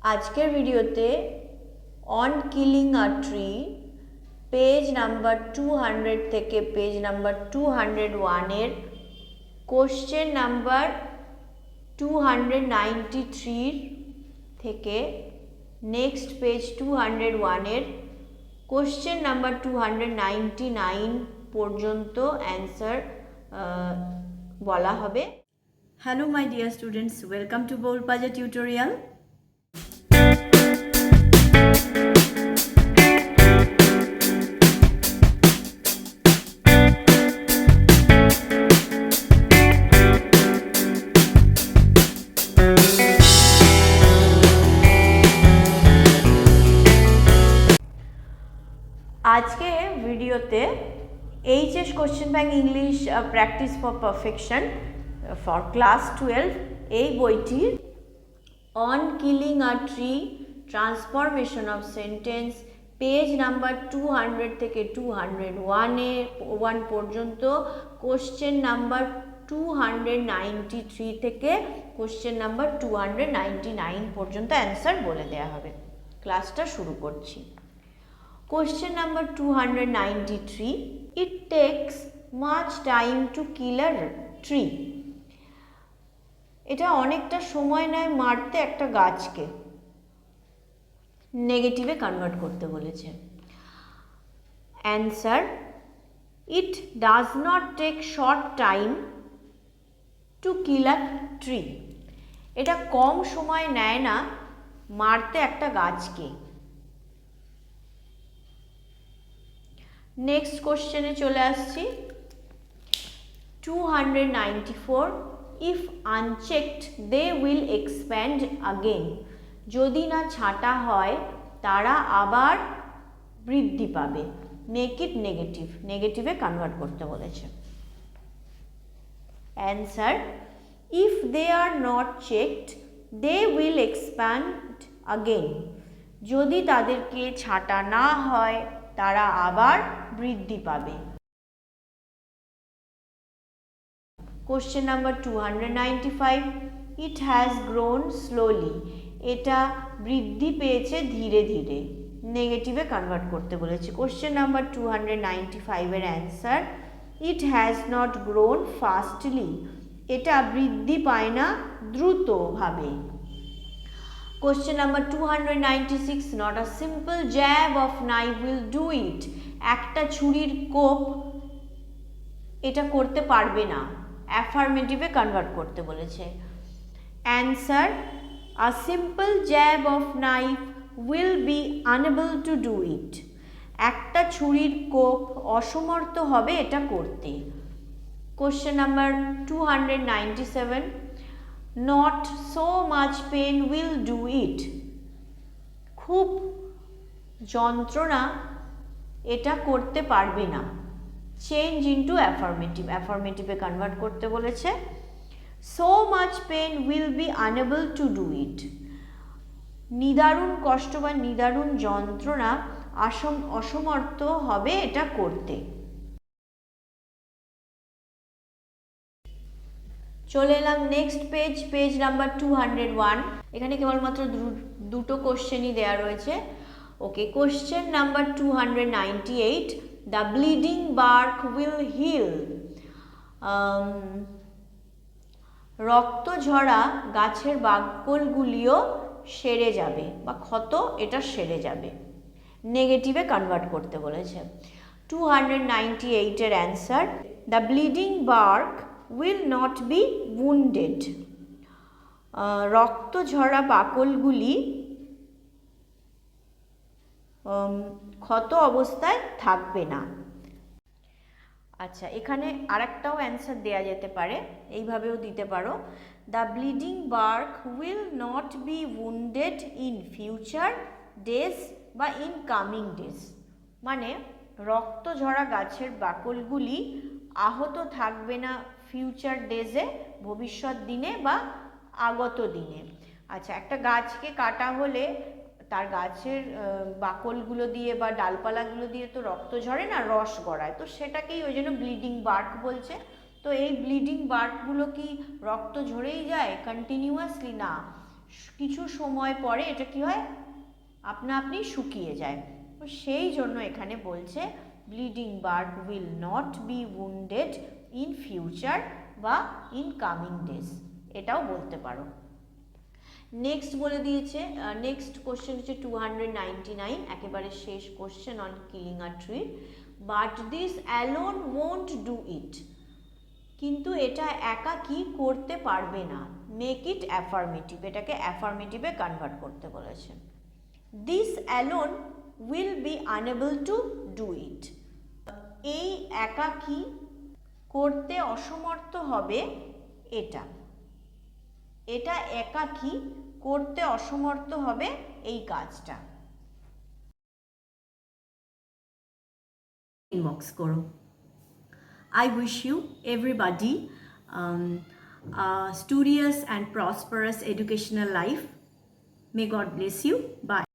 আজকের ভিডিওতে on killing a tree page number 200 থেকে পেজ নাম্বার 201 এর কোশ্চেন নাম্বার 293 থেকে নেক্সট পেজ 201 এর কোশ্চেন নাম্বার 299 পর্যন্ত অ্যান্সার বলা হবে। Hello my dear students, welcome to বোল পাঞ্জা টিউটোরিয়াল। আজকে ভিডিওতে HS question bank English practice for perfection for class 12 এই বইটির on killing a tree transformation of sentence page number 200 থেকে 201 পর্যন্ত কোশ্চেন নাম্বার 293 থেকে কোশ্চেন নাম্বার 299 পর্যন্ত অ্যান্সার বলে দেওয়া হবে। ক্লাসটা শুরু করছি। Question number 293. It takes much time to kill a tree. এটা অনেকটা সময় নেয় মারতে একটা গাছকে। নেগেটিভে কনভার্ট করতে বলেছে। Answer: It does not take short time to kill a tree. এটা কম সময় নেয় না মারতে একটা গাছকে। নেক্সট কোশ্চেনে চলে আসছি। 294. If unchecked they will expand again. যদি না ছাঁটা হয় তারা আবার বৃদ্ধি পাবে। মেক ইট নেগেটিভ, নেগেটিভে কনভার্ট করতে বলেছে। Answer: if they are not checked they will expand again. যদি তাদেরকে ছাঁটা না হয় তারা আবার বৃদ্ধি পাবে। Question number 295. It has grown slowly. এটা বৃদ্ধি পেয়েছে ধীরে ধীরে। নেগেটিভে কনভার্ট করতে বলেছে। কোশ্চেন নাম্বার 295 এর answer: it has not grown fastly. এটা বৃদ্ধি পায় না দ্রুতভাবে। Question number 296. Not a simple jab of knife will do it. একটা ছুরির কোপ এটা করতে পারবে না। অ্যাফার্মেটিভে কনভার্ট করতে বলেছে। Answer: a simple jab of knife will be unable to do it. একটা ছুরির কোপ অসমর্থ হবে এটা করতে। Question number 297. Not so much pain will do it. খুব যন্ত্রণা এটা করতে পারবে না। চেঞ্জ ইনটু অ্যাফার্মেটিভ, অ্যাফার্মেটিভে কনভার্ট করতে বলেছে। So much pain will be unable to do it. নিদারুণ কষ্ট বা নিদারুণ যন্ত্রণা অসমর্থ হবে এটা করতে। চলে এলাম নেক্সট পেজ, পেজ নাম্বার 201। এখানে কেবলমাত্র দুটো কোশ্চেনই দেওয়া রয়েছে। Okay, question number 298. The bleeding bark will heal. রক্ত ঝরা গাছের বাকলগুলিও সেরে যাবে বা ক্ষত এটা সেরে যাবে। নেগেটিভে কনভার্ট করতে বলেছে। 298 এর answer: the bleeding bark will not be wounded. রক্ত ঝরা বাকলগুলি ক্ষত অবস্থায় থাকবে না। আচ্ছা, এখানে আরেকটাও অ্যান্সার দেয়া যেতে পারে, এইভাবেও দিতে পারো। The bleeding bark will not be wounded in future days বা ইন কামিং ডেজ। মানে রক্ত ঝরা গাছের বাকলগুলি আহত থাকবে না ফিউচার ডেজে, ভবিষ্যৎ দিনে বা আগত দিনে। আচ্ছা, একটা গাছকে কাটা হলে তার গাছের বাকলগুলো দিয়ে বা ডালপালাগুলো দিয়ে তো রক্ত ঝরে না, রস গড়ায়, তো সেটাকেই ওই জন্য ব্লিডিং বার্ক বলছে। তো এই ব্লিডিং বার্কগুলো কি রক্ত ঝরেই যায় কন্টিনিউয়াসলি? না, কিছু সময় পরে এটা কি হয়, আপনা আপনি শুকিয়ে যায়। তো সেই জন্য এখানে বলছে bleeding bird will not be wounded in future বা ইন কামিং ডেজ, এটাও বলতে পারো। নেক্সট বলে দিয়েছে, নেক্সট কোশ্চেন হচ্ছে 299, একেবারে শেষ question on killing a tree. But this alone won't do it, কিন্তু এটা একা কি করতে পারবে না। মেক ইট অ্যাফার্মেটিভ, এটাকে অ্যাফার্মেটিভে কনভার্ট করতে বলেছে। This alone will be unable to do it, এই একা কি করতে অসমর্থ হবে এটা, এটা একা কি করতে অসমর্থ হবে এই কাজটা। ইনবক্স করো। I wish you everybody a studious and prosperous educational life. May God bless you. Bye.